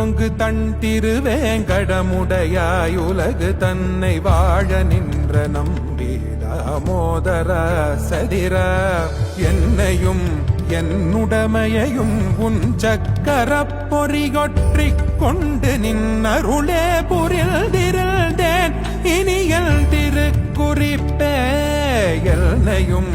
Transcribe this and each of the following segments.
ஓங்கு தன் திருவேங்கடமுடையாய் உலகு தன்னை வாழ நின்ற நம்பீதாமோதர சதிர என்னையும் என்னுடமையையும் உன் சக்கரப் பொறிகொற்றிக் கொண்டு நின்னருளே புரில்திருந்தேன் இனியல் திருக்குறிப்பே என்னையும்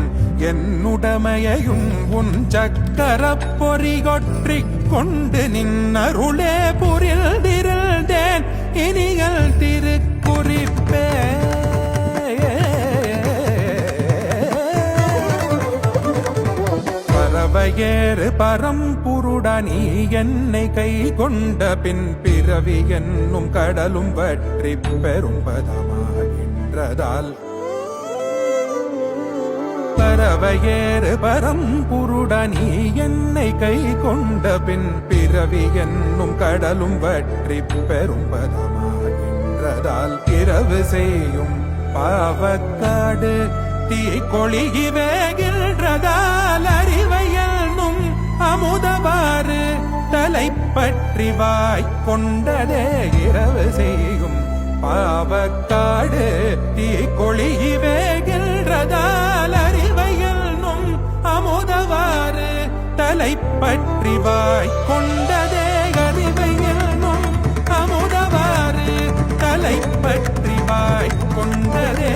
என்னுடமையையும் உன் சக்கரப் பொறிகொற்றிக் கொண்டு நின்னருளே புரில்திருந்தேன் இனியல் திருக்குறிப்பே பறவையேறு பரம்புருடா நீ என்னை கை கொண்ட பின் பிறவி என்னும் கடலும் வற்றி பெரும்பதமாகின்றதால் பறவையேறு பரம்புருடா நீ என்னை கை கொண்ட பின் பிறவி என்னும் கடலும் வற்றி பெரும்பதமாகின்றதால் இரவு செய்யும் பாவக்காடு தீ கொளிகி வேகின்றதால் அறிவையனும் அமுதவாறு தலைப்பற்றி வாய் கொண்டதே இரவு செய்யும் பாவக்காடு தீ கொளிகி வேகின்றதால் அறிவையனும் அமுதவாறு தலைப்பற்றி வாய் கொண்டதே அறிவையனும் அமுதவாறு தலைப்பற்றி வாய் கொண்டதே